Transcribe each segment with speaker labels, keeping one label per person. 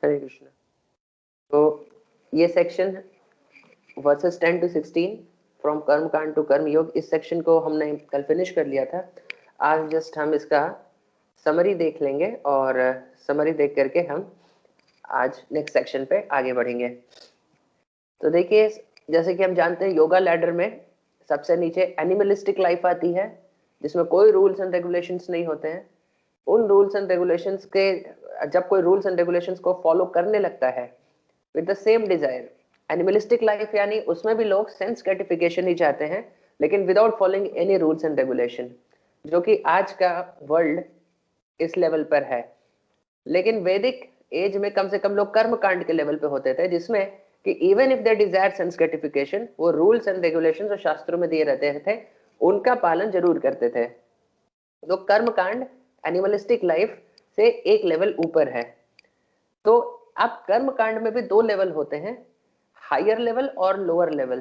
Speaker 1: हरे कृष्ण। तो ये section versus 10 to 16 from कर्म कांड टू कर्म योग, इस सेक्शन को हमने कल फिनिश कर लिया था। आज जस्ट हम इसका समरी देख लेंगे और समरी देख करके हम आज नेक्स्ट सेक्शन पे आगे बढ़ेंगे। तो देखिए, जैसे कि हम जानते हैं योगा लैडर में सबसे नीचे एनिमलिस्टिक लाइफ आती है, जिसमें कोई रूल्स एंड रेगुलेशंस नहीं होते हैं। उन रूल्स एंड रेगुलेशंस के जब कोई रूल्स एंड रेगुलेशंस को फॉलो करने लगता है with the same desire, animalistic life यानी उसमें भी लोग सेंस ग्रेटिफिकेशन ही चाहते हैं, लेकिन without following any rules and regulation, जो कि आज का वर्ल्ड इस लेवल पर है। लेकिन वैदिक एज में कम से कम लोग कर्म कांड के लेवल पे होते थे, जिसमें कि even if they desire sense gratification, वो रूल्स एंड रेगुलेशंस जो शास्त्रों में दिए रहते थे उनका पालन जरूर करते थे। तो कर्म कांड एनिमलिस्टिक लाइफ से एक लेवल ऊपर है। तो अब कर्म कांड में भी दो लेवल होते हैं, हायर लेवल और लोअर लेवल।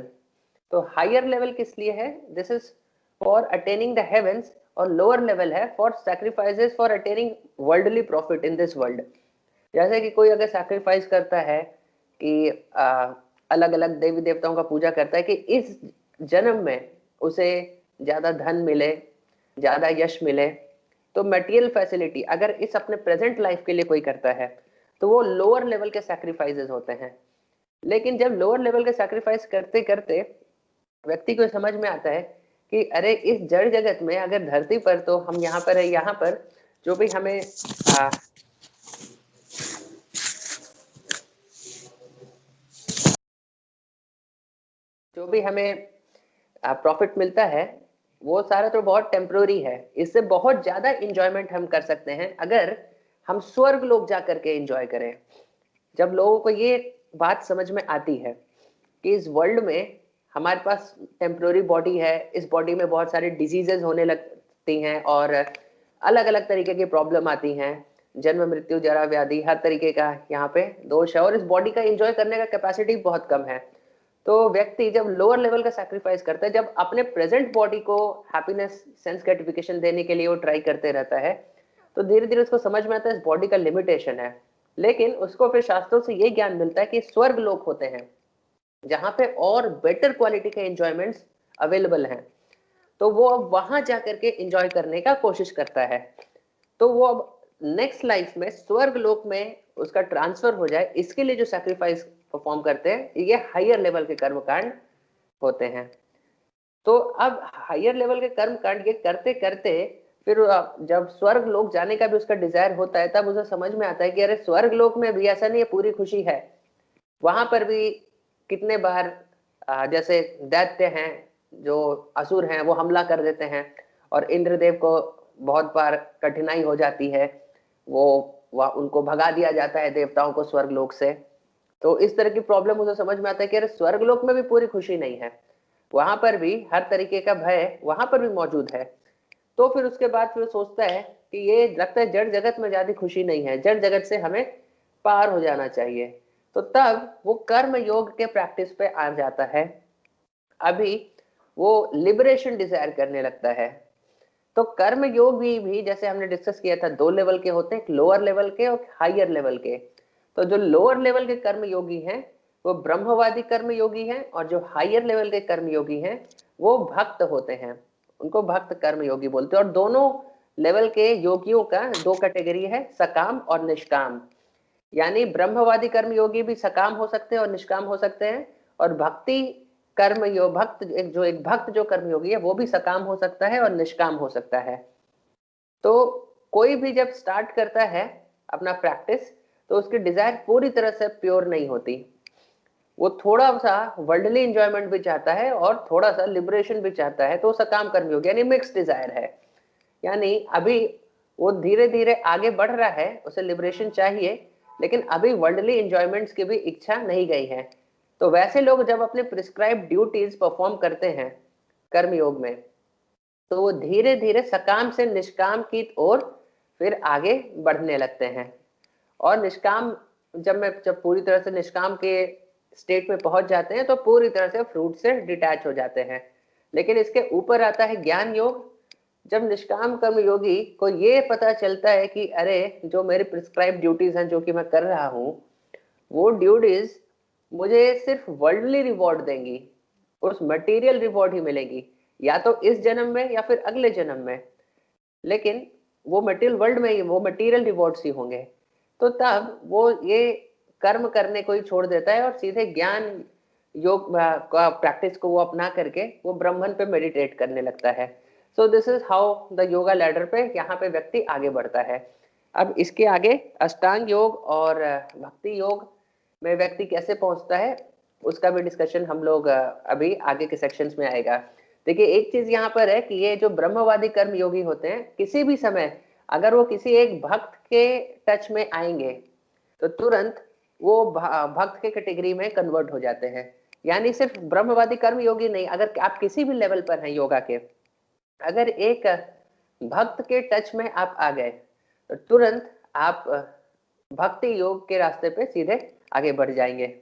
Speaker 1: तो हायर लेवल किस लिए है? This is for attaining the heavens, और लोअर लेवल है for sacrifices for attaining worldly profit in this world. जैसे कि कोई अगर सैक्रिफाइस करता है कि अलग अलग देवी देवताओं का पूजा करता है कि इस जन्म में उसे ज्यादा धन मिले, ज्यादा यश मिले, तो मटेरियल फैसिलिटी अगर इस अपने प्रेजेंट लाइफ के लिए कोई करता है तो वो लोअर लेवल के सैक्रिफाइसेस होते हैं। लेकिन जब लोअर लेवल के सैक्रिफाइस करते करते व्यक्ति को समझ में आता है कि अरे इस जड़ जगत में अगर धरती पर तो हम यहाँ पर है, यहाँ पर जो भी हमें प्रॉफिट मिलता है वो सारा तो बहुत टेम्पररी है। इससे बहुत ज्यादा इंजॉयमेंट हम कर सकते हैं अगर हम स्वर्ग लोग जा करके एंजॉय करें। जब लोगों को ये बात समझ में आती है कि इस वर्ल्ड में हमारे पास टेम्पररी बॉडी है, इस बॉडी में बहुत सारी डिजीजेस होने लगती हैं और अलग अलग तरीके की प्रॉब्लम आती हैं, जन्म मृत्यु जरा व्याधि हर तरीके का यहाँ पे दोष है, और इस बॉडी का एंजॉय करने का कैपेसिटी बहुत कम है। तो व्यक्ति जब लोअर लेवल का सैक्रिफाइस करता है, जब अपने प्रेजेंट बॉडी को हैप्पीनेस सेंस ग्रेटिफिकेशन देने के लिए वो ट्राई करते रहता है, तो धीरे धीरे उसको समझ में आता है इस बॉडी का लिमिटेशन है। लेकिन उसको फिर शास्त्रों से ये ज्ञान मिलता है कि स्वर्ग लोक होते हैं जहां पे और बेटर क्वालिटी के एंजॉयमेंट्स अवेलेबल हैं। तो वो अब वहां जाकर के एंजॉय करने का कोशिश करता है। तो वो अब नेक्स्ट लाइफ में स्वर्ग लोक में उसका ट्रांसफर हो जाए, इसके लिए जो सैक्रिफाइस परफॉर्म करते हैं ये हायर लेवल के कर्म कांड होते हैं। तो अब हायर लेवल के कर्म कांड ये करते करते फिर जब स्वर्ग लोक जाने का भी उसका डिजायर होता है, तब उसे समझ में आता है कि अरे स्वर्ग लोक में भी ऐसा नहीं है पूरी खुशी है, वहां पर भी कितने बार जैसे दैत्य हैं, जो असुर हैं, वो हमला कर देते हैं और इंद्रदेव को बहुत बार कठिनाई हो जाती है, वो उनको भगा दिया जाता है देवताओं को स्वर्गलोक से। तो इस तरह की प्रॉब्लम उसे समझ में आता है कि अरे स्वर्गलोक में भी पूरी खुशी नहीं है, वहां पर भी हर तरीके का भय वहां पर भी मौजूद है। तो फिर उसके बाद फिर सोचता है कि ये लगता है जड़ जगत में ज्यादा खुशी नहीं है, जड़ जगत से हमें पार हो जाना चाहिए। तो तब वो कर्म योग के प्रैक्टिस पे आ जाता है। अभी वो लिबरेशन डिजायर करने लगता है। तो कर्म योग भी जैसे हमने डिस्कस किया था दो लेवल के होते हैं, लोअर लेवल के और हायर लेवल के। तो जो लोअर लेवल के कर्म योगी हैं वो ब्रह्मवादी कर्म योगी हैं, और जो हायर लेवल के कर्म योगी हैं वो भक्त होते हैं, उनको भक्त कर्म योगी बोलते हैं। और दोनों लेवल के योगियों का दो कैटेगरी है, सकाम और निष्काम। यानी ब्रह्मवादी कर्म योगी भी सकाम हो सकते हैं और निष्काम हो सकते हैं, और भक्ति कर्म योग एक भक्त जो कर्म योगी है वो भी सकाम हो सकता है और निष्काम हो सकता है। तो कोई भी जब स्टार्ट करता है अपना प्रैक्टिस, तो उसकी डिजायर पूरी तरह से प्योर नहीं होती, वो थोड़ा सा वर्ल्डली एंजॉयमेंट भी चाहता है और थोड़ा सा लिबरेशन भी चाहता है, तो सकाम कर्म योगी यानी मिक्स डिजायर है। यानी अभी वो धीरे धीरे आगे बढ़ रहा है, उसे लिबरेशन चाहिए, लेकिन अभी वर्ल्डली एंजॉयमेंट्स की भी इच्छा नहीं गई है। तो वैसे लोग जब अपने प्रिस्क्राइब ड्यूटीज परफॉर्म करते हैं कर्म योग में, तो वो धीरे धीरे सकाम से निष्काम की ओर फिर आगे बढ़ने लगते हैं। और निष्काम जब पूरी तरह से निष्काम के स्टेट में पहुंच जाते हैं तो पूरी तरह से फ्रूट से डिटैच हो जाते हैं। लेकिन इसके ऊपर आता है ज्ञान योग। जब निष्काम कर्म योगी को ये पता चलता है कि अरे जो मेरी प्रिस्क्राइब ड्यूटीज हैं जो कि मैं कर रहा हूँ वो ड्यूटीज मुझे सिर्फ वर्ल्डली रिवॉर्ड देंगी, उस मटेरियल रिवॉर्ड ही मिलेगी, या तो इस जन्म में या फिर अगले जन्म में, लेकिन वो मटेरियल वर्ल्ड में ही वो मटेरियल रिवॉर्ड्स ही होंगे। तो तब वो ये कर्म करने को ही छोड़ देता है और सीधे ज्ञान योग का प्रैक्टिस को वो अपना करके वो ब्रह्मन पे मेडिटेट करने लगता है। सो this is how the yoga ladder पे यहाँ पे व्यक्ति आगे बढ़ता है। अब इसके आगे अष्टांग योग और भक्ति योग में व्यक्ति कैसे पहुंचता है उसका भी डिस्कशन हम लोग अभी आगे के सेक्शंस में आएगा। देखिए एक चीज यहाँ पर है कि ये जो ब्रह्मवादी कर्म योगी होते हैं, किसी भी समय अगर वो किसी एक भक्त के टच में आएंगे तो तुरंत वो भक्त के कैटेगरी में कन्वर्ट हो जाते हैं। यानी सिर्फ ब्रह्मवादी कर्म योगी नहीं, अगर आप किसी भी लेवल पर हैं योगा के, अगर एक भक्त के टच में आप आ गए तो तुरंत आप भक्ति योग के रास्ते पे सीधे आगे बढ़ जाएंगे।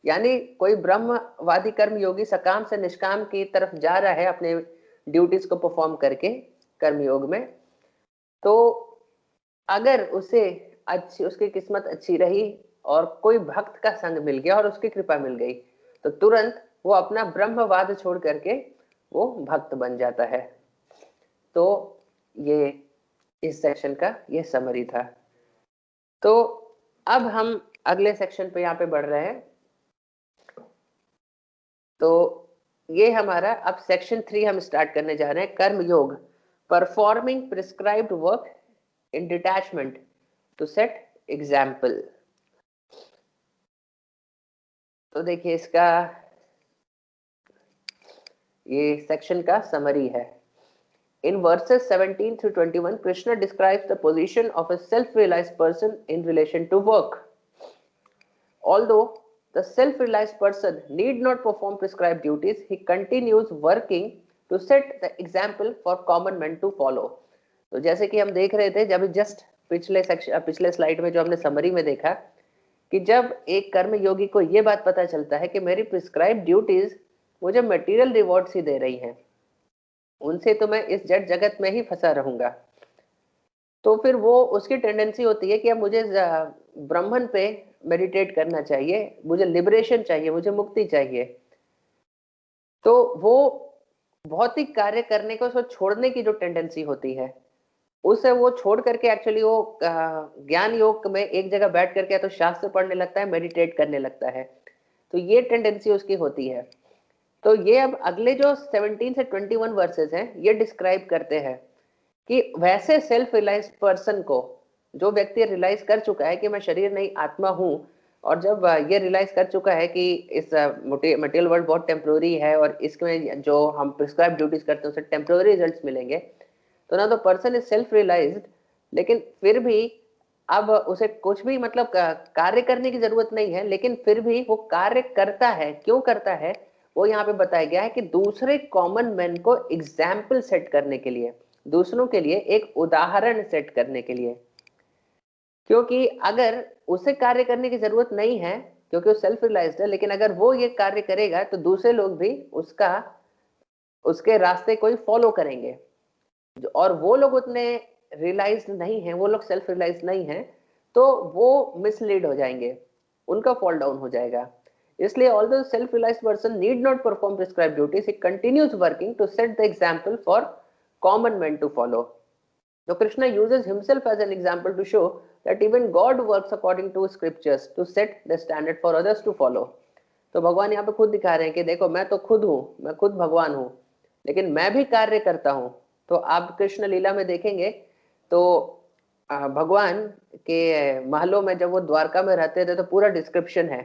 Speaker 1: यानी कोई ब्रह्मवादी कर्म योगी सकाम से निष्काम की तरफ जा रहा है अपने ड्यूटीज को परफॉर्म करके कर्म योग में, तो अगर उसे अच्छी उसकी किस्मत अच्छी रही और कोई भक्त का संग मिल गया और उसकी कृपा मिल गई तो तुरंत वो अपना ब्रह्मवाद छोड़ करके वो भक्त बन जाता है। तो ये इस सेक्शन का ये समरी था। तो अब हम अगले सेक्शन पे यहाँ पे बढ़ रहे हैं। तो ये हमारा अब सेक्शन 3 हम स्टार्ट करने जा रहे हैं, karma yoga, performing prescribed work in detachment to set example. तो देखिए इसका ये सेक्शन का समरी है। In verses 17 through 21, Krishna describes the position of a self-realized person in relation to work. Although the self-realized person need not perform prescribed duties, he continues working to set the example for common men to follow. तो जैसे कि हम देख रहे थे जब just पिछले slide में जो हमने समरी में देखा कि जब एक कर्म योगी को ये बात पता चलता है कि मेरी प्रिस्क्राइब ड्यूटीज मुझे मटेरियल रिवॉर्ड्स ही दे रही हैं, उनसे तो मैं इस जड़ जगत में ही फंसा रहूंगा, तो फिर वो उसकी टेंडेंसी होती है कि अब मुझे ब्रह्मन पे मेडिटेट करना चाहिए, मुझे लिबरेशन चाहिए, मुझे मुक्ति चाहिए। तो वो भौतिक कार्य करने को उसको छोड़ने की जो टेंडेंसी होती है उसे वो छोड़ करके एक्चुअली वो ज्ञान योग में एक जगह बैठ करके तो शास्त्र पढ़ने लगता है, मेडिटेट करने लगता है। तो ये टेंडेंसी उसकी होती है। तो ये अब अगले जो 17 से 21 वर्सेस हैं ये डिस्क्राइब करते हैं कि वैसे सेल्फ रियलाइज पर्सन को, जो व्यक्ति रियलाइज कर चुका है कि मैं शरीर नहीं आत्मा हूँ, और जब ये रियलाइज कर चुका है कि इस मटेरियल वर्ल्ड बहुत टेम्प्रोरी है और इसमें जो हम प्रिस्क्राइब ड्यूटीज करते हैं उससे टेम्प्रोरी रिजल्ट्स मिलेंगे, तो ना तो पर्सन इज सेल्फ रियलाइज्ड, लेकिन फिर भी अब उसे कुछ भी मतलब कार्य करने की जरूरत नहीं है, लेकिन फिर भी वो कार्य करता है। क्यों करता है वो यहाँ पे बताया गया है कि दूसरे कॉमन मैन को एग्जाम्पल सेट करने के लिए, दूसरों के लिए एक उदाहरण सेट करने के लिए। क्योंकि अगर उसे कार्य करने की जरूरत नहीं है क्योंकि वो सेल्फ रियलाइज्ड है, लेकिन अगर वो ये कार्य करेगा तो दूसरे लोग भी उसके रास्ते को ही फॉलो करेंगे, और वो लोग उतने रियलाइज्ड नहीं है, वो लोग सेल्फ रियलाइज्ड नहीं है, तो वो मिसलीड हो जाएंगे, उनका फॉल डाउन हो जाएगा। इसलिए although self-realized person need not perform prescribed duties, he continues working to set the example for common men to follow. So Krishna uses himself as an example to show that even God works according to scriptures to set the standard for others to follow. तो भगवान यहाँ पे खुद दिखा रहे हैं कि देखो मैं तो खुद हूँ, मैं खुद भगवान हूँ, लेकिन मैं भी कार्य करता हूँ। तो आप कृष्ण लीला में देखेंगे तो भगवान के महलों में जब वो द्वारका में रहते थे तो पूरा डिस्क्रिप्शन है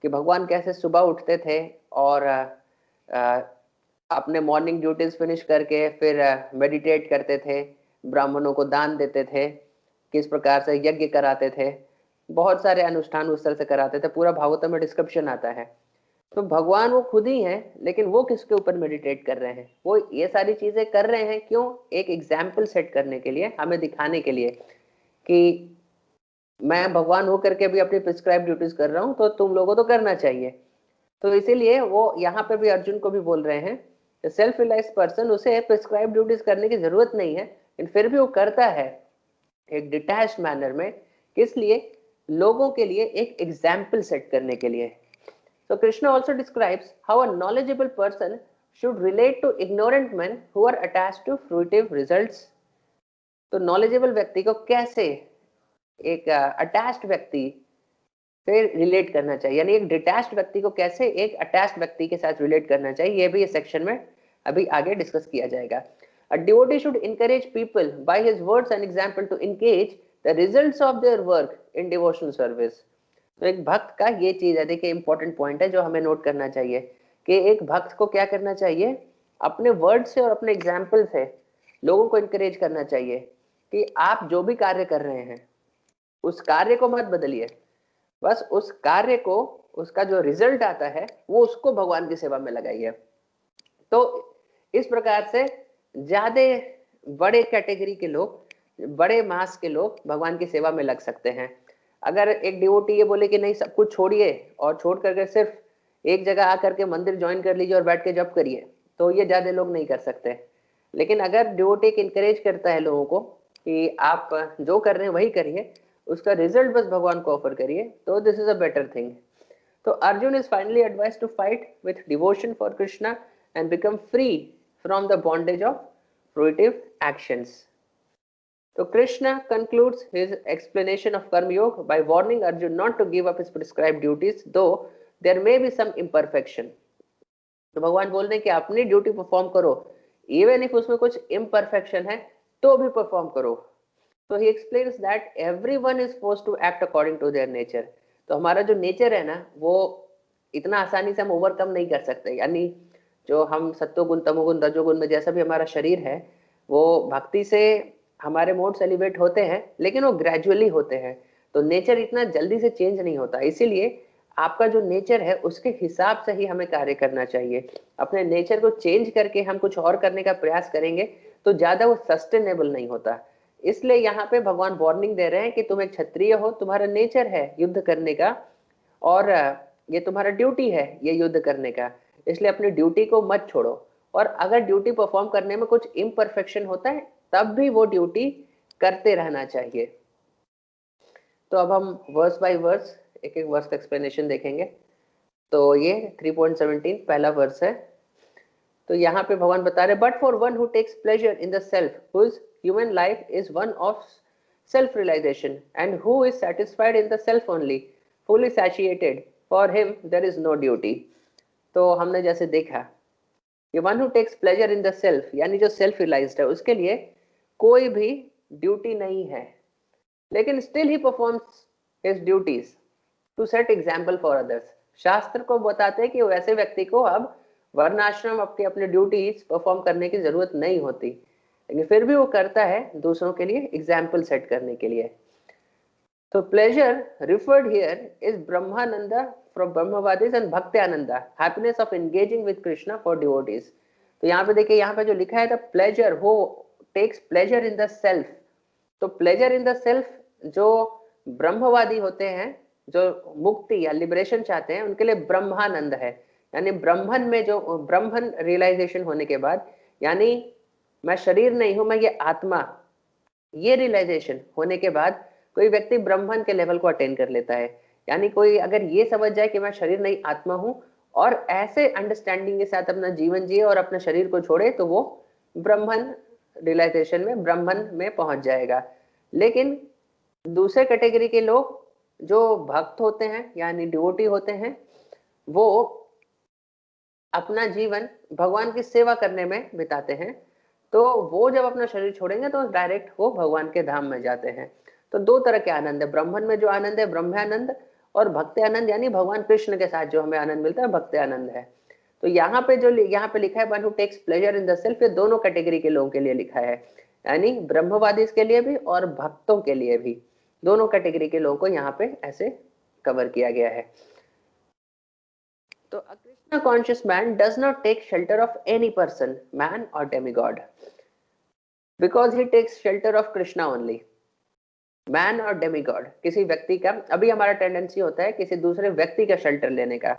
Speaker 1: कि भगवान कैसे सुबह उठते थे और अपने मॉर्निंग ड्यूटीज फिनिश करके फिर मेडिटेट करते थे, ब्राह्मणों को दान देते थे, किस प्रकार से यज्ञ कराते थे, बहुत सारे अनुष्ठान उस तरह से कराते थे, पूरा भागवत में डिस्क्रिप्शन आता है। तो भगवान वो खुद ही हैं, लेकिन वो किसके ऊपर मेडिटेट कर रहे हैं, वो ये सारी चीजें कर रहे हैं क्यों? एक एग्जाम्पल सेट करने के लिए, हमें दिखाने के लिए कि मैं भगवान होकर के भी अपनी प्रिस्क्राइब ड्यूटीज कर रहा हूँ तो तुम लोगों को तो करना चाहिए। तो इसीलिए वो यहाँ पे भी अर्जुन को भी बोल रहे हैं सेल्फ रियलाइज्ड पर्सन, उसे प्रिस्क्राइब ड्यूटीज करने की जरूरत नहीं है, लेकिन फिर भी वो करता है एक डिटैच्ड मैनर में। किस लिए? लोगों के लिए एक एग्जाम्पल सेट करने के लिए। So Krishna also describes how a knowledgeable person should relate to ignorant men who are attached to fruitive results. तो knowledgeable व्यक्ति को कैसे एक अटैच्ड व्यक्ति से रिलेट करना चाहिए, यानी एक डिटैच्ड व्यक्ति को कैसे एक अटैच्ड व्यक्ति के साथ रिलेट करना चाहिए, ये भी इस सेक्शन में अभी आगे डिस्कस किया जाएगा। A devotee should encourage people by his words and example to engage the results of their work in devotional service. तो एक भक्त का ये चीज है, देखिए इंपॉर्टेंट पॉइंट है जो हमें नोट करना चाहिए कि एक भक्त को क्या करना चाहिए, अपने वर्ड से और अपने एग्जाम्पल से लोगों को इंकरेज करना चाहिए कि आप जो भी कार्य कर रहे हैं उस कार्य को मत बदलिए, बस उस कार्य को, उसका जो रिजल्ट आता है वो उसको भगवान की सेवा में लगाइए। तो इस प्रकार से ज्यादा बड़े कैटेगरी के लोग, बड़े मास के लोग भगवान की सेवा में लग सकते हैं। अगर एक डिवोटी ये बोले कि नहीं सब कुछ छोड़िए और छोड़ करके सिर्फ एक जगह आकर के मंदिर ज्वाइन कर लीजिए और बैठ के जप करिए, तो ये ज्यादा लोग नहीं कर सकते। लेकिन अगर डिवोटी इंकरेज करता है लोगों को कि आप जो कर रहे हैं वही करिए, उसका रिजल्ट बस भगवान को ऑफर करिए, तो this is a better thing. तो Arjun is finally advised to fight with devotion for Krishna and become free from the bondage of fruitive actions. So Krishna concludes his explanation of Karma Yoga by warning Arjun not to give up his prescribed duties, though there may be some imperfection. तो भगवान बोल रहे हैं कि अपनी duty perform करो, even if उसमें कुछ इम्परफेक्शन है तो भी परफॉर्म करो। तो ही explains that everyone is forced to act according to their nature. तो हमारा जो नेचर है ना वो इतना आसानी से हम ओवरकम नहीं कर सकते, यानी जो हम सत्वगुण तमोगुण रजोगुण में जैसा भी हमारा शरीर है वो भक्ति से हमारे मोड्स एलिवेट होते हैं, लेकिन वो ग्रेजुअली होते हैं, तो नेचर इतना जल्दी से चेंज नहीं होता। इसीलिए आपका जो नेचर है उसके हिसाब से ही हमें कार्य करना चाहिए। अपने नेचर को चेंज करके हम कुछ और करने का प्रयास करेंगे तो ज्यादा वो सस्टेनेबल नहीं होता। इसलिए यहाँ पे भगवान वार्निंग दे रहे हैं कि तुम एक क्षत्रिय हो, तुम्हारा नेचर है युद्ध करने का और ये तुम्हारा ड्यूटी है ये युद्ध करने का, इसलिए अपनी ड्यूटी को मत छोड़ो। और अगर ड्यूटी परफॉर्म करने में कुछ इम्परफेक्शन होता है तब भी वो ड्यूटी करते रहना चाहिए। तो अब हम वर्स बाय वर्स एक एक वर्स का एक्सप्लेनेशन देखेंगे। तो ये 3.17 पहला वर्स है। तो यहाँ पे भगवान बता रहे, but for one who takes pleasure in the self whose human life is one of self realization and who is satisfied in the self only fully satisfied, for him there is no duty. तो हमने जैसे देखा कि one who takes pleasure in the self, यानी जो self realised है उसके लिए कोई भी ड्यूटी नहीं है, लेकिन still he performs his duties to set example for others. शास्त्र को बताते हैं कि वैसे व्यक्ति को अब वर्णाश्रम अपने ड्यूटीज परफॉर्म करने की जरूरत नहीं होती, लेकिन फिर भी वो करता है दूसरों के लिए एग्जाम्पल सेट करने के लिए। तो pleasure referred here is Brahmananda from Brahmavadis and Bhakti-ananda, happiness of engaging with Krishna for devotees. तो यहाँ पे देखिए, यहाँ पे जो लिखा है, the pleasure who takes pleasure in the self, तो pleasure in the self जो ब्रह्मवादी होते हैं, जो मुक्ति या लिबरेशन चाहते हैं, उनके लिए ब्रह्मानंद है, यानी ब्रह्मन में जो ब्रह्मन रियलाइजेशन होने के बाद, यानी मैं शरीर नहीं हूं, मैं ये आत्मा, ये रियलाइजेशन होने के बाद कोई व्यक्ति ब्रह्मन के लेवल को अटेन कर लेता है। यानी कोई अगर ये समझ जाए कि मैं शरीर नहीं आत्मा हूं और ऐसे अंडरस्टैंडिंग के साथ अपना जीवन जिए और अपने शरीर को छोड़े, तो वो ब्रह्मन रियलाइजेशन में, ब्रह्मन में पहुंच जाएगा। लेकिन दूसरे कैटेगरी के लोग जो भक्त होते हैं यानी डिवोटी होते हैं, वो अपना जीवन भगवान की सेवा करने में बिताते हैं, तो वो जब अपना शरीर छोड़ेंगे तो डायरेक्ट वो भगवान के धाम में जाते हैं। तो दो तरह के आनंद है, ब्रह्मन में जो आनंद है ब्रह्मानंद, और भक्ति आनंद यानी भगवान कृष्ण के साथ जो हमें आनंद मिलता है भक्ति आनंद है। तो यहाँ पे जो यहाँ पे लिखा है one who takes pleasure in the self, ये दोनों कैटेगरी के लोगों के लिए लिखा है, यानी ब्रह्मवादी के लिए भी और भक्तों के लिए भी, दोनों कैटेगरी के लोगों को यहाँ पे ऐसे कवर किया गया है। तो a Krishna conscious man does not take shelter of any person, man or demigod, because he takes shelter of Krishna only. Man और डेमीगॉड, किसी व्यक्ति का, अभी हमारा टेंडेंसी होता है किसी दूसरे व्यक्ति का शेल्टर लेने का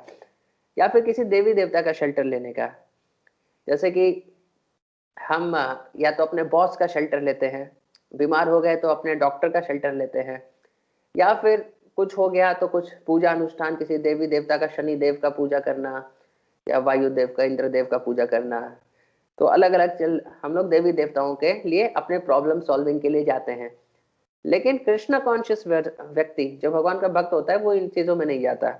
Speaker 1: या फिर किसी देवी देवता का शेल्टर लेने का। जैसे कि हम या तो अपने बॉस का शेल्टर लेते हैं, बीमार हो गए तो अपने डॉक्टर का शेल्टर लेते हैं, या फिर कुछ हो गया तो कुछ पूजा अनुष्ठान, किसी देवी देवता का, शनि देव का पूजा करना या वायु देव का, इंद्र देव का पूजा करना। तो अलग अलग चल हम लोग देवी देवताओं के लिए अपने प्रॉब्लम सॉल्विंग के लिए जाते हैं। लेकिन कृष्ण कॉन्शियस व्यक्ति जो भगवान का भक्त होता है वो इन चीजों में नहीं जाता।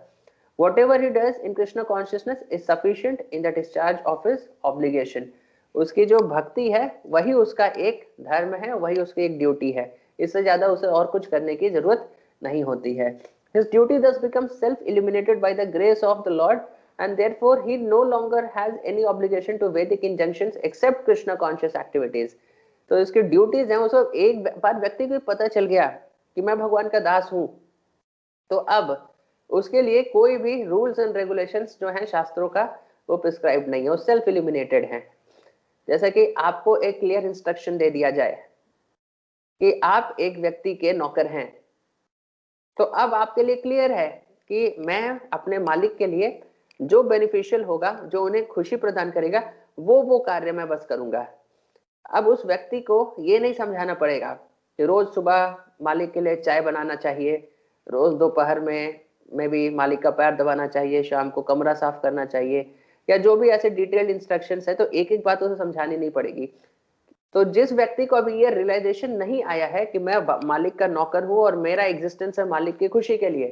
Speaker 1: What ever he does in Krishna consciousness is sufficient in the discharge of his obligation. उसकी जो भक्ति है वही उसका एक धर्म है, वही उसकी एक ड्यूटी है। इससे ज्यादा उसे और कुछ करने की जरूरत नहीं होती है। His duty thus becomes self-illuminated by the grace of the Lord, and therefore he no longer has any obligation to Vedic injunctions except Krishna conscious activities. तो इसकी ड्यूटीज हैं, उसको एक बार व्यक्ति को पता चल गया कि मैं भगवान का दास हूं, तो अब उसके लिए कोई भी रूल्स एंड रेगुलेशंस जो हैं शास्त्रों का वो प्रिस्क्राइब नहीं है, वो सेल्फ इल्यूमिनेटेड है। जैसा कि आपको एक क्लियर इंस्ट्रक्शन दे दिया जाए कि आप एक व्यक्ति के नौकर हैं, तो अब आपके लिए क्लियर है कि मैं अपने मालिक के लिए जो बेनिफिशियल होगा, जो उन्हें खुशी प्रदान करेगा, वो कार्य मैं बस करूंगा। अब उस व्यक्ति को ये नहीं समझाना पड़ेगा कि रोज सुबह मालिक के लिए चाय बनाना चाहिए, रोज दोपहर में भी मालिक का पैर दबाना चाहिए, शाम को कमरा साफ करना चाहिए, या जो भी ऐसे डिटेल्ड इंस्ट्रक्शंस है, तो एक एक बात उसे समझानी नहीं पड़ेगी। तो जिस व्यक्ति को अभी ये रियलाइजेशन नहीं आया है कि मैं मालिक का नौकर हूं और मेरा एग्जिस्टेंस है मालिक की खुशी के लिए,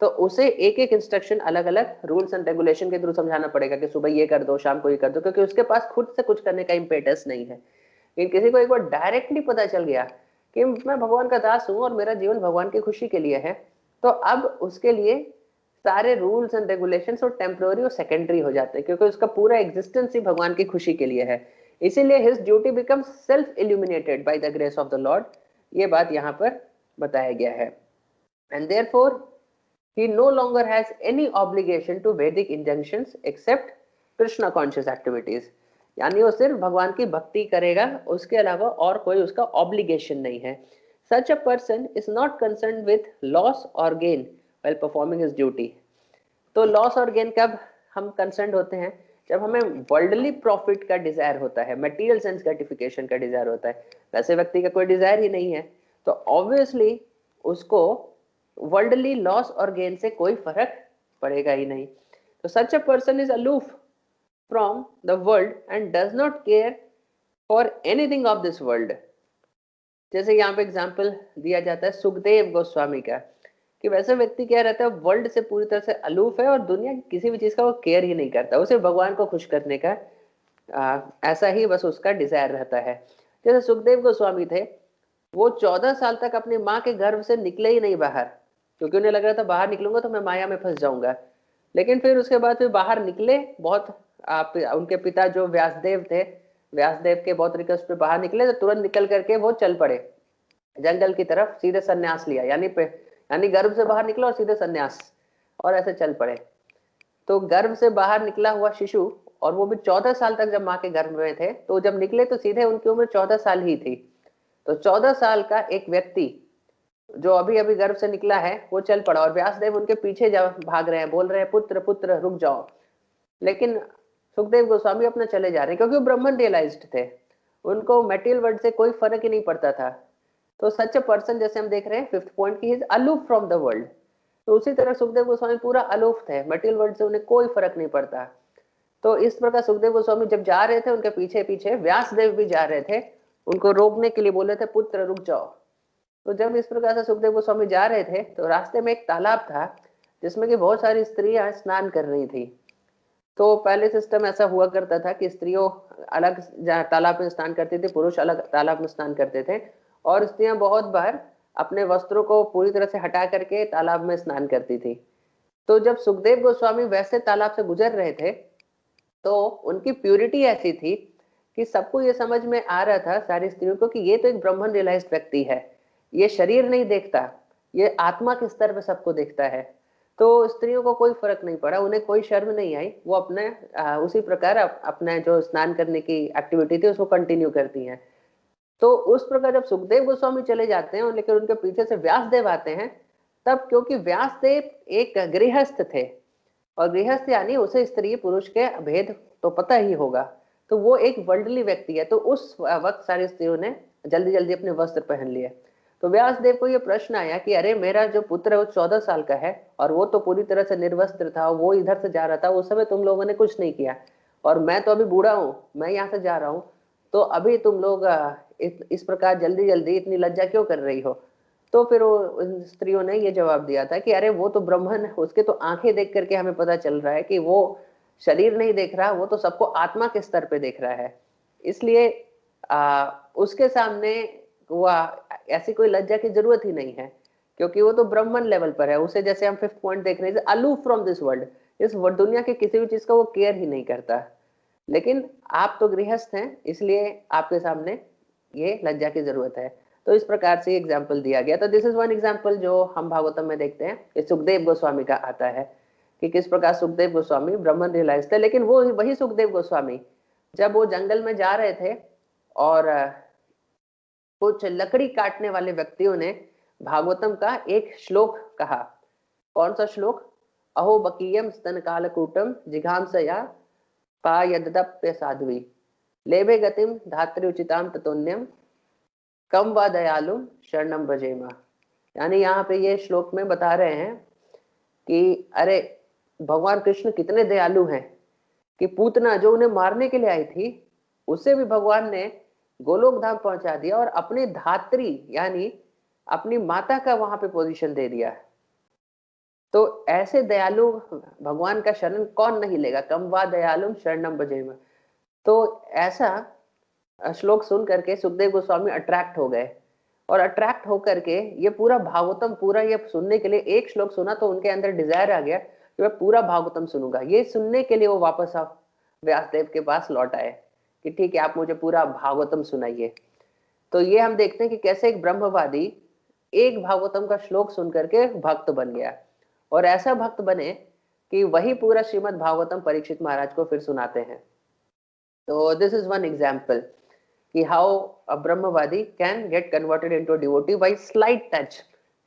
Speaker 1: तो उसे एक एक इंस्ट्रक्शन अलग अलग रूल्स एंड रेगुलेशन के थ्रू समझाना पड़ेगा कि सुबह ये कर दो, शाम को ये कर दो, क्योंकि उसके पास खुद से कुछ करने का इम्पेटस नहीं है। लेकिन किसी को एक बार डायरेक्टली पता चल गया कि मैं भगवान का दास हूं और मेरा जीवन भगवान की खुशी के लिए है, तो अब उसके लिए सारे रूल्स एंड रेगुलेशन और टेम्पररी और सेकेंडरी हो जाते हैं, क्योंकि उसका पूरा एग्जिस्टेंस ही भगवान की खुशी के लिए है। इसीलिए his duty becomes self illuminated by the grace of the Lord. ये बात यहाँ पर बताया गया है। And therefore he no longer has any obligation to Vedic injunctions except Krishna conscious activities। यानी वो सिर्फ भगवान की भक्ति करेगा, उसके अलावा और कोई उसका ऑब्लिगेशन नहीं है। Such a person is not concerned with loss or gain while performing his duty। तो लॉस और गेन कब हम कंसर्न होते हैं? जब हमें वर्ल्डली प्रॉफिट का डिजायर होता है, मटेरियल सेंस ग्रेटिफिकेशन का डिजायर होता है। वैसे व्यक्ति का कोई डिजायर ही नहीं है, तो ऑब्वियसली उसको वर्ल्डली लॉस और गेन से कोई फर्क पड़ेगा ही नहीं। तो such a person is aloof from the world and does not care for anything of this world. जैसे यहाँ पे एग्जाम्पल दिया जाता है सुखदेव गोस्वामी का, कि वैसे व्यक्ति क्या रहता है, वर्ल्ड से पूरी तरह से अलूफ है और दुनिया की किसी भी चीज का वो केयर ही नहीं करता, उसे भगवान को खुश करने का ऐसा ही बस उसका डिजायर रहता है। जैसे सुखदेव गोस्वामी थे, वो 14 साल तक अपनी माँ के गर्भ से निकले ही नहीं बाहर, क्योंकि उन्हें लग रहा था बाहर निकलूंगा तो मैं माया में फंस जाऊंगा। लेकिन फिर उसके बाद फिर बाहर निकले, बहुत उनके पिता जो व्यासदेव थे, व्यासदेव के बहुत रिक्वेस्ट पे बाहर निकले, तो तुरंत निकल करके वो चल पड़े जंगल की तरफ, सीधे सन्यास लिया, यानी गर्भ से बाहर निकला और सीधे सन्यास, और ऐसे चल पड़े। तो गर्भ से बाहर निकला हुआ शिशु, और वो भी 14 साल तक जब माँ के गर्भ में थे, तो जब निकले तो सीधे उनकी उम्र 14 साल ही थी। तो 14 साल का एक व्यक्ति जो अभी अभी गर्भ से निकला है वो चल पड़ा, और व्यासदेव उनके पीछे भाग रहे हैं, बोल रहे हैं पुत्र पुत्र रुक जाओ। लेकिन सुखदेव गोस्वामी अपना चले जा रहे हैं, क्योंकि वो ब्राह्मण रियलाइज्ड थे, उनको मेटेरियल वर्ल्ड से कोई फर्क ही नहीं पड़ता था। तो सच अ पर्सन, जैसे हम देख रहे हैं 5th पॉइंट की, is aloof from the world. तो उसी तरह सुखदेव गोस्वामी पूरा अलूफ थे, मेटेरियल वर्ल्ड से उन्हें कोई फर्क नहीं पड़ता। तो इस प्रकार सुखदेव गोस्वामी जब जा रहे थे, उनके पीछे पीछे व्यासदेव भी जा रहे थे, उनको रोकने के लिए बोले थे पुत्र रुक जाओ। तो जब इस प्रकार से सुखदेव गोस्वामी जा रहे थे, तो रास्ते में एक तालाब था जिसमें कि बहुत सारी स्त्रियां स्नान कर रही थी। तो पहले सिस्टम ऐसा हुआ करता था कि स्त्रियों अलग तालाब में स्नान करती थी, पुरुष अलग तालाब में स्नान करते थे, और स्त्रियां बहुत बार अपने वस्त्रों को पूरी तरह से हटा करके तालाब में स्नान करती थी। तो जब सुखदेव गोस्वामी वैसे तालाब से गुजर रहे थे, तो उनकी प्यूरिटी ऐसी थी कि सबको ये समझ में आ रहा था, सारी स्त्रियों को, कि ये तो एक ब्राह्मण रियलाइज्ड व्यक्ति है, ये शरीर नहीं देखता, ये आत्मा के स्तर पे सबको देखता है। तो स्त्रियों को कोई फर्क नहीं पड़ा, उन्हें कोई शर्म नहीं आई, वो अपने उसी प्रकार अपने जो स्नान करने की एक्टिविटी थी उसको कंटिन्यू करती हैं। तो उस प्रकार जब सुखदेव गोस्वामी चले जाते हैं, लेकिन उनके पीछे से व्यासदेव आते हैं, तब क्योंकि व्यासदेव एक गृहस्थ थे, और गृहस्थ यानी उसे स्त्री पुरुष के भेद तो पता ही होगा, तो वो एक वर्ल्डली व्यक्ति है। तो उस वक्त सारी स्त्रियों ने जल्दी जल्दी अपने वस्त्र पहन लिए। तो व्यास देव को ये प्रश्न आया कि अरे मेरा जो पुत्र है वो 14 साल का है और वो तो पूरी तरह से निर्वस्त्र था, वो इधर से जा रहा था, उस समय तुम लोगों ने कुछ नहीं किया, और मैं तो अभी बूढ़ा हूँ, मैं यहाँ से जा रहा हूँ, तो अभी तुम लोग इस प्रकार जल्दी जल्दी इतनी लज्जा क्यों कर रही हो? तो फिर उन स्त्रियों ने ये जवाब दिया था कि अरे वो तो ब्राह्मण है, उसके तो आंखें देख करके हमें पता चल रहा है कि वो शरीर नहीं देख रहा, वो तो सबको आत्मा के स्तर पे देख रहा है, इसलिए उसके सामने वो ऐसी कोई लज्जा की जरूरत ही नहीं है, क्योंकि वो तो ब्राह्मण लेवल पर है। उसे जैसे हम 5th पॉइंट देख रहे हैं, अलूफ फ्रॉम दिस वर्ल्ड, इस दुनिया के किसी भी चीज का वो केयर ही नहीं करता। लेकिन आप तो गृहस्थ हैं, इसलिए आपके सामने ये लज्जा की जरूरत है। तो इस प्रकार से एग्जाम्पल दिया गया। तो दिस इज वन एग्जाम्पल जो हम भागवतम में देखते हैं, ये सुखदेव गोस्वामी का आता है कि किस प्रकार सुखदेव गोस्वामी ब्राह्मण रियलाइज थे। लेकिन वो वही सुखदेव गोस्वामी जब वो जंगल में जा रहे थे और कुछ लकड़ी काटने वाले व्यक्तियों ने भागवतम का एक श्लोक कहा। कौन सा श्लोक? अहो बकीयम स्तन कालकूटम जिघांसया पायदप्य साध्वी लेभे गतिम धात्री उचिताम ततोन्यम कम व दयालु शरणम भजेमा। यानी यहाँ पे ये श्लोक में बता रहे हैं कि अरे भगवान कृष्ण कितने दयालु हैं कि पूतना जो उन्हें मारने के लिए आई थी, उसे भी भगवान ने गोलोक धाम पहुंचा दिया और अपनी धात्री यानी अपनी माता का वहां पे पोजीशन दे दिया। तो ऐसे दयालु भगवान का शरण कौन नहीं लेगा? कम वा दयालु शरणम भजेमा। तो ऐसा श्लोक सुन करके सुखदेव गोस्वामी अट्रैक्ट हो गए, और अट्रैक्ट होकर के ये पूरा भागवतम पूरा ये सुनने के लिए, एक श्लोक सुना तो उनके अंदर डिजायर आ गया कि मैं पूरा भागवतम सुनूंगा। ये सुनने के लिए वो वापस आप व्यासदेव के पास लौट आए कि ठीक है, आप मुझे पूरा भागवतम सुनाइए। तो ये हम देखते हैं कि कैसे एक ब्रह्मवादी एक भागवतम का श्लोक सुन करके भक्त बन गया, और ऐसा भक्त बने कि वही पूरा श्रीमद् भागवतम परीक्षित महाराज को फिर सुनाते हैं। तो दिस इज वन एग्जाम्पल कि हाउ अ ब्रह्मवादी can get converted into devotee by slight touch.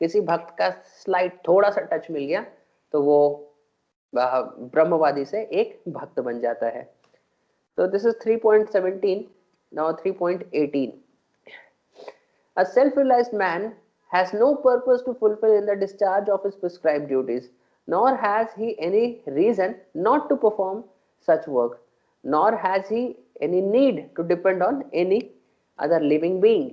Speaker 1: किसी भक्त का स्लाइट थोड़ा सा टच मिल गया तो वो ब्रह्मवादी से एक भक्त बन जाता है। तो this is 3.17. Now 3.18. A self-realized man has no purpose to fulfill in the discharge of his prescribed duties, nor has he any reason not to perform such work, nor has he any need to depend on any other living being.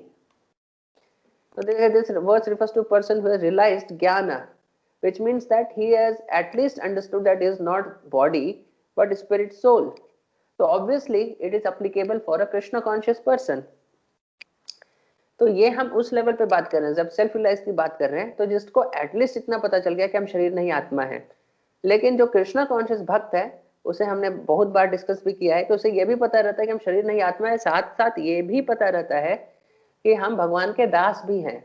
Speaker 1: So this verse refers to a person who has realized jnana, which means that he has at least understood that he is not body but spirit soul. So obviously it is applicable for a Krishna conscious person. तो ये हम उस level पे बात कर रहे हैं, जब सेल्फ रियलाइज की बात कर रहे हैं, तो जिसको एटलीस्ट इतना पता चल गया कि हम शरीर नहीं आत्मा है। लेकिन जो कृष्णा कॉन्शियस भक्त है, उसे हमने बहुत बार डिस्कस भी किया है कि उसे ये भी पता रहता है कि हम शरीर नहीं आत्मा है, साथ साथ ये भी पता रहता है कि हम भगवान के दास भी हैं।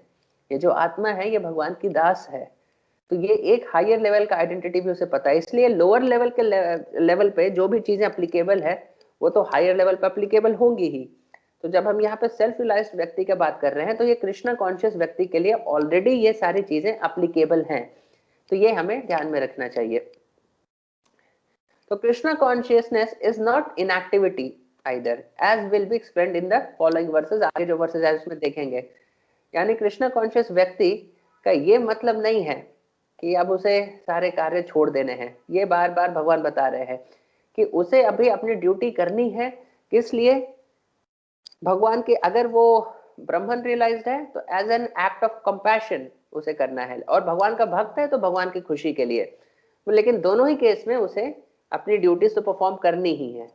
Speaker 1: ये जो आत्मा है ये भगवान की दास है। तो ये एक हायर लेवल का आइडेंटिटी भी उसे पता है। इसलिए लोअर लेवल के लेवल पे जो भी चीजें अप्लीकेबल है वो तो हायर लेवल पे अप्लीकेबल होंगी ही। तो जब हम यहाँ पे सेल्फ रियलाइज्ड व्यक्ति की बात कर रहे हैं, तो ये कृष्णा कॉन्शियस व्यक्ति के लिए ऑलरेडी ये सारी चीजें अप्लीकेबल हैं। तो ये हमें ध्यान में रखना चाहिए। तो Krishna consciousness is not inactivity either, as will be explained in the following verses. आगे जो वर्सेस है उसमें देखेंगे। यानी कृष्णा कॉन्शियस व्यक्ति का ये मतलब नहीं है कि अब उसे सारे कार्य छोड़ देने हैं। ये बार बार भगवान बता रहे हैं कि उसे अभी अपनी ड्यूटी करनी है। किस लिए? भगवान के, अगर वो ब्राह्मण रियलाइज्ड है तो as an act of compassion उसे करना है, और भगवान का भक्त है तो भगवान की खुशी के लिए। लेकिन दोनों ही केस में उसे अपनी ड्यूटीज तो परफॉर्म करनी ही है।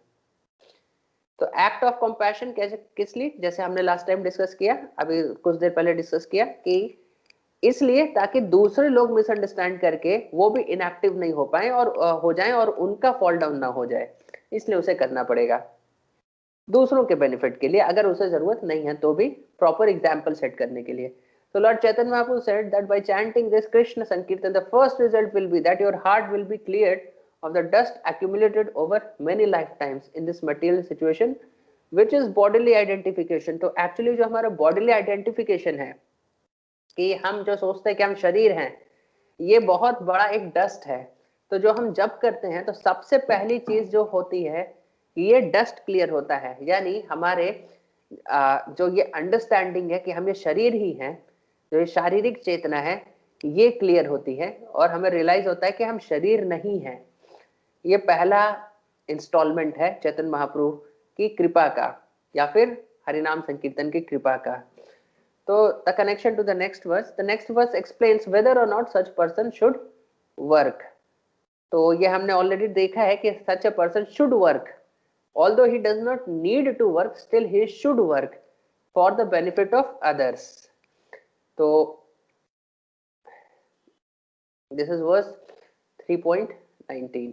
Speaker 1: तो एक्ट ऑफ कंपैशन कैसे, किस लिए? जैसे हमने लास्ट टाइम डिस्कस किया, अभी कुछ देर पहले डिस्कस किया कि इसलिए ताकि दूसरे लोग मिसअंडरस्टैंड करके वो भी इनएक्टिव नहीं हो पाए और हो जाएं और उनका फॉल डाउन ना हो जाए, इसलिए उसे करना पड़ेगा दूसरों के बेनिफिट के लिए। अगर उसे जरूरत नहीं है तो भी प्रॉपर एग्जाम्पल सेट करने के लिए। तो Lord Chaitanya Mahaprabhu said that by chanting this Krishna Sankirtan, the first result will be that your heart will be cleared of the dust accumulated over many lifetimes in this material situation, which is bodily identification. तो actually जो हमारा bodily identification है कि हम जो सोचते हैं कि हम शरीर हैं, ये बहुत बड़ा एक डस्ट है। तो जो हम जप करते हैं तो सबसे पहली चीज जो होती है, ये डस्ट क्लियर होता है। यानी हमारे जो ये अंडरस्टैंडिंग है कि हम ये शरीर ही हैं, जो ये शारीरिक चेतना है ये क्लियर होती है और हमें रियलाइज होता है कि हम शरीर नहीं है। ये पहला इंस्टॉलमेंट है चैतन्य महाप्रभु की कृपा का या फिर हरिनाम संकीर्तन की कृपा का। तो the connection to the next verse explains whether और not such person should work. तो ये हमने ऑलरेडी देखा है कि such a person should work, although he does not need to work, still he should work for the benefit of others. So this is verse 3.19.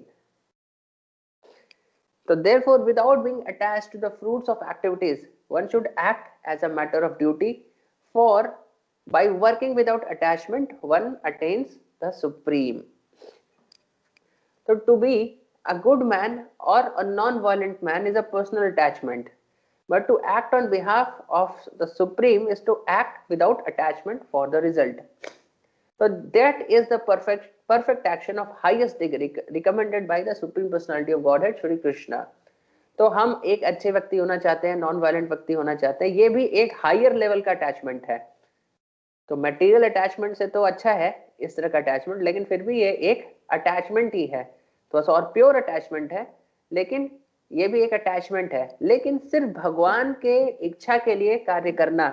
Speaker 1: So therefore, without being attached to the fruits of activities, one should act as a matter of duty, for by working without attachment one attains the supreme. So to be a good man or a non-violent man is a personal attachment, but to act on behalf of the Supreme is to act without attachment for the result. So that is the perfect action of highest degree recommended by the Supreme Personality of Godhead Shri Krishna. तो हम एक अच्छे व्यक्ति होना चाहते हैं, non violent व्यक्ति होना चाहते हैं, ये भी एक हायर लेवल का अटैचमेंट है। तो मटेरियल अटैचमेंट से तो अच्छा है इस तरह का अटैचमेंट, लेकिन फिर भी ये एक अटैचमेंट ही है, थोड़ा सा और प्योर अटैचमेंट है, लेकिन ये भी एक अटैचमेंट है। लेकिन सिर्फ भगवान के इच्छा के लिए कार्य करना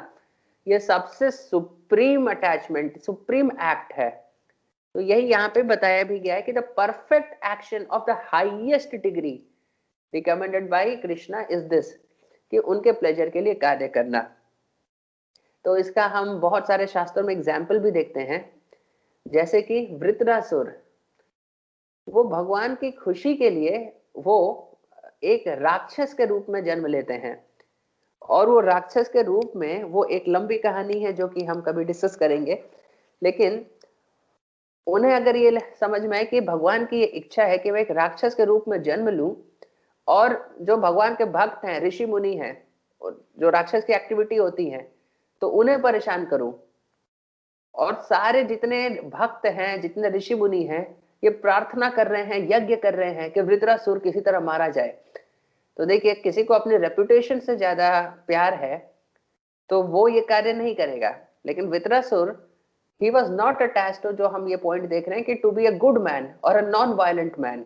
Speaker 1: ये सबसे सुप्रीम अटैचमेंट, सुप्रीम एक्ट है। तो यही यहाँ पे बताया भी गया है कि the perfect action of the highest degree recommended by Krishna is this, कि उनके प्लेजर के लिए कार्य करना। तो इसका हम बहुत सारे शास्त्रों में एग्जाम्पल भी देखते हैं, जैसे कि वृत्रासुर, वो भगवान की खुशी के लिए वो एक राक्षस के रूप में जन्म लेते हैं, और वो राक्षस के रूप में वो एक लंबी कहानी है जो कि हम कभी डिस्कस करेंगे। लेकिन उन्हें अगर ये समझ में आए कि भगवान की ये इच्छा है कि मैं एक राक्षस के रूप में जन्म लूं और जो भगवान के भक्त हैं, ऋषि मुनि हैं, जो राक्षस की एक्टिविटी होती है तो उन्हें परेशान करूं, और सारे जितने भक्त हैं, जितने ऋषि मुनि हैं, ये प्रार्थना कर रहे हैं, यज्ञ कर रहे हैं कि वृत्रासुर किसी तरह मारा जाए। तो देखिए, किसी को अपनी रेपुटेशन से ज्यादा प्यार है तो वो ये कार्य नहीं करेगा। लेकिन Vritrasura, he was not attached to, जो हम ये पॉइंट देख रहे हैं कि to be a good man और a non violent man,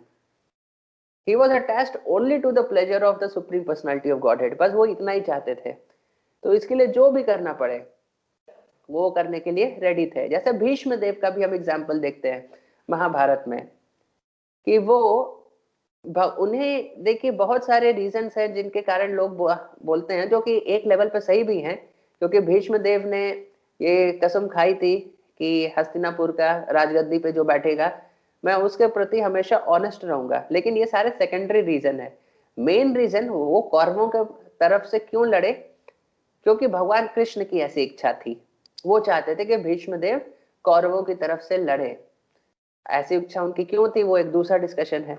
Speaker 1: he was attached only to the pleasure of the supreme personality of godhead. बस वो इतना ही चाहते थे, तो इसके लिए जो भी करना पड़े वो करने के लिए रेडी थे। जैसे भीष्म देव का भी हम एग्जाम्पल देखते हैं महाभारत में, कि वो उन्हें देखिए बहुत सारे रीजंस हैं जिनके कारण लोग बोलते हैं, जो कि एक लेवल पे सही भी हैं, क्योंकि भीष्म देव ने ये कसम खाई थी कि हस्तिनापुर का राजगद्दी पे जो बैठेगा मैं उसके प्रति हमेशा ऑनेस्ट रहूंगा। लेकिन ये सारे सेकेंडरी रीजन है। मेन रीजन वो कौरवों के तरफ से क्यों लड़े, क्योंकि भगवान कृष्ण की ऐसी इच्छा थी, वो चाहते थे कि भीष्म देव कौरवों की तरफ से लड़े। ऐसी इच्छा उनकी क्यों थी वो एक दूसरा डिस्कशन है,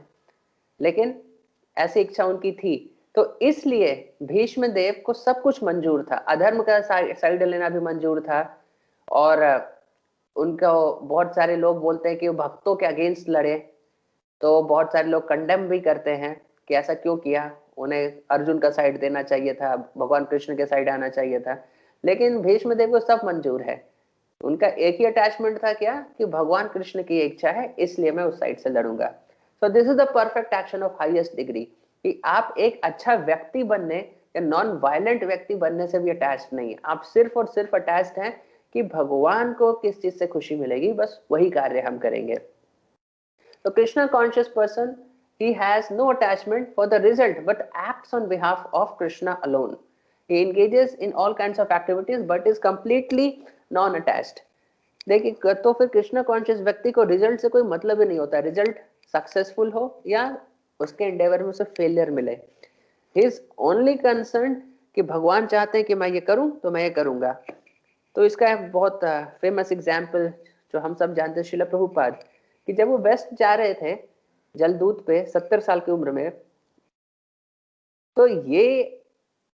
Speaker 1: लेकिन ऐसी इच्छा उनकी थी। तो इसलिए भीष्म देव को सब कुछ मंजूर था, अधर्म का साइड लेना भी मंजूर था, और उनका बहुत सारे लोग बोलते हैं कि वो भक्तों के अगेंस्ट लड़े, तो बहुत सारे लोग कंडेम भी करते हैं कि ऐसा क्यों किया, उन्हें अर्जुन का साइड देना चाहिए था, भगवान कृष्ण के साइड आना चाहिए था। लेकिन भीष्म देव को सब मंजूर है, उनका एक ही अटैचमेंट था, क्या, कि भगवान कृष्ण की इच्छा है इसलिए मैं उस साइड से लड़ूंगा। So this is the perfect action of highest degree, कि आप एक अच्छा व्यक्ति बनने या नॉन वायलेंट व्यक्ति बनने से भी अटैच्ड नहीं है, आप सिर्फ और सिर्फ अटैच्ड हैं कि भगवान को किस चीज से खुशी मिलेगी, बस वही कार्य हम करेंगे। तो Krishna conscious person, he has no attachment for the result but acts on behalf of Krishna alone. He engages in all kinds of activities but is completely non attached. देखिए, तो फिर कृष्ण कॉन्शियस व्यक्ति को रिजल्ट से कोई मतलब ही नहीं होता, रिजल्ट सक्सेसफुल हो या उसके एंडेवर में उसे फेलियर मिले। ही इज ओनली कंसर्न कि भगवान चाहते हैं कि मैं ये करूं तो मैं ये करूंगा। तो इसका बहुत फेमस एग्जाम्पल जो हम सब जानते हैं, श्रील प्रभुपाद, कि जब वो वेस्ट जा रहे थे जलदूत पे 70 साल की उम्र में, तो ये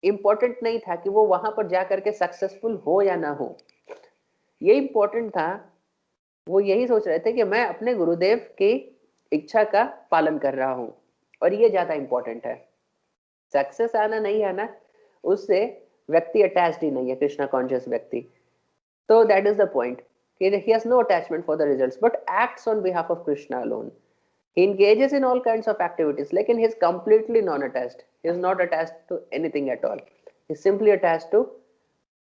Speaker 1: इंपॉर्टेंट नहीं था कि वो वहां पर जाकर के सक्सेसफुल हो या ना हो, ये इंपॉर्टेंट था, वो यही सोच रहे थे कि मैं अपने गुरुदेव की इच्छा का पालन कर रहा हूं, और ये ज्यादा इंपॉर्टेंट है। सक्सेस आना नहीं आना उससे व्यक्ति अटैच्ड ही नहीं है, कृष्णा कॉन्शियस व्यक्ति। So that is the point. He has no attachment for the results, but acts on behalf of Krishna alone. He engages in all kinds of activities, like he's completely non-attached. He is not attached to anything at all. He's simply attached to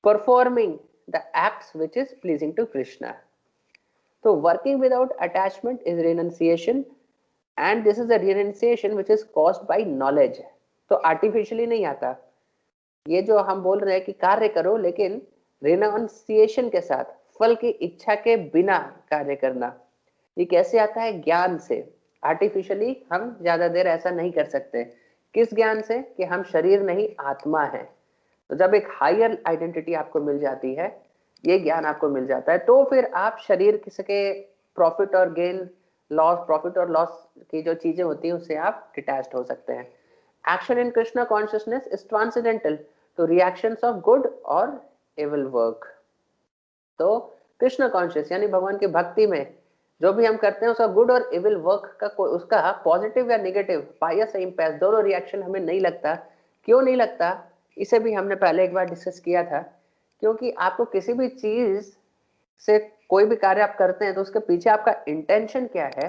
Speaker 1: performing the acts which is pleasing to Krishna. So working without attachment is renunciation, and this is a renunciation which is caused by knowledge. तो artificially नहीं आता. ये जो हम बोल रहे हैं कि कार्य करो, लेकिन रिनाउंसिएशन के साथ, फल की इच्छा के बिना कार्य करना, ये कैसे आता है? ज्ञान से. आर्टिफिशियली हम ज्यादा देर ऐसा नहीं कर सकते. किस ज्ञान से? कि हम शरीर नहीं आत्मा है. तो जब एक हायर आइडेंटिटी आपको मिल जाती है, ये ज्ञान आपको मिल जाता है, तो फिर आप शरीर के प्रॉफिट और गेन, लॉस, प्रॉफिट और लॉस की जो चीजें होती हैं उससे आप डिटैच्ड हो सकते हैं. Action in Krishna consciousness is transcendental two reactions of good और एविल वर्क. तो कृष्ण कॉन्शियस यानी भगवान की भक्ति में जो भी हम करते हैं उसका गुड और एविल वर्क का उसका पॉजिटिव या नेगेटिव, पायस या इम्पैस, दोनों रिएक्शन हमें नहीं लगता. क्यों नहीं लगता? इसे भी हमने पहले एक बार डिस्कस किया था. क्योंकि आपको किसी भी चीज से कोई भी कार्य आप करते हैं तो उसके पीछे आपका इंटेंशन क्या है,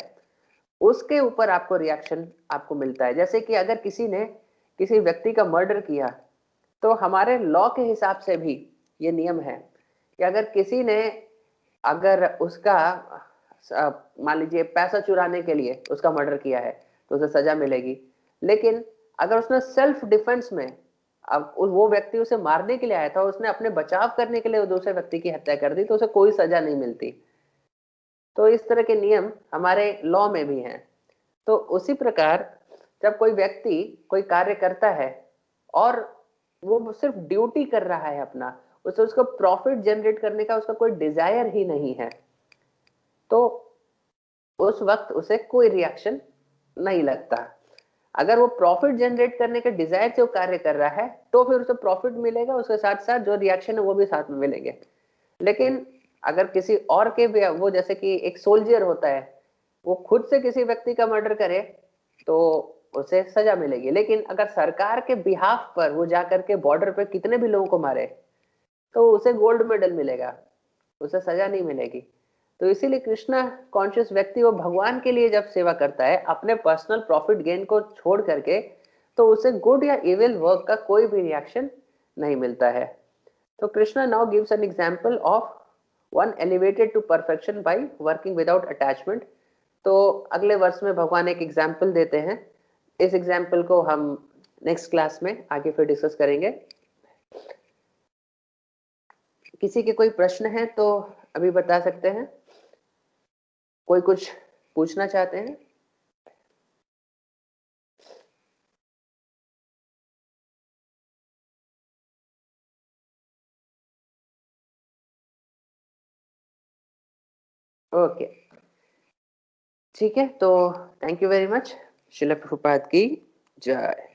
Speaker 1: उसके ऊपर आपको रिएक्शन आपको मिलता है. जैसे कि अगर किसी ने किसी व्यक्ति का मर्डर किया, तो हमारे लॉ के हिसाब से भी ये नियम है कि अगर किसी ने, अगर उसका मान लीजिए पैसा चुराने के लिए उसका मर्डर किया है तो उसे सजा मिलेगी. लेकिन अगर उसने सेल्फ डिफेंस में, अब वो व्यक्ति उसे मारने के लिए आया था, उसने अपने बचाव करने के लिए दूसरे व्यक्ति की हत्या कर दी, तो उसे कोई सजा नहीं मिलती. तो इस तरह के नियम हमारे लॉ में भी हैं. तो उसी प्रकार जब कोई व्यक्ति कोई कार्य करता है और वो सिर्फ ड्यूटी कर रहा है अपना, उसे उसको प्रॉफिट जनरेट करने का उसका कोई डिजायर ही नहीं है, तो उस वक्त उसे कोई रिएक्शन नहीं लगता. अगर वो प्रॉफिट जनरेट करने के डिजायर से वो कार्य कर रहा है तो फिर उसे प्रॉफिट मिलेगा, उसके साथ साथ जो रिएक्शन है वो भी साथ में मिलेंगे. लेकिन अगर किसी और के, वो जैसे कि एक सोल्जर होता है, वो खुद से किसी व्यक्ति का मर्डर करे तो उसे सजा मिलेगी. लेकिन अगर सरकार के बिहाफ पर वो जाकर के बॉर्डर पे कितने भी लोगों को मारे तो उसे गोल्ड मेडल मिलेगा, उसे सजा नहीं मिलेगी. तो इसीलिए कृष्णा कॉन्शियस व्यक्ति वो भगवान के लिए जब सेवा करता है अपने पर्सनल प्रॉफिट गेन को छोड़ करके, तो उसे गुड या इविल वर्क का कोई भी रिएक्शन नहीं मिलता है. तो Krishna now gives an example of one elevated to perfection by working without attachment. तो अगले वर्ष में भगवान एक एग्जाम्पल देते हैं. इस एग्जाम्पल को हम नेक्स्ट क्लास में आगे फिर डिस्कस करेंगे. किसी के कोई प्रश्न है तो अभी बता सकते हैं. कोई कुछ पूछना चाहते हैं? ओके, ठीक है. तो thank you very much. Srila Prabhupada की जय.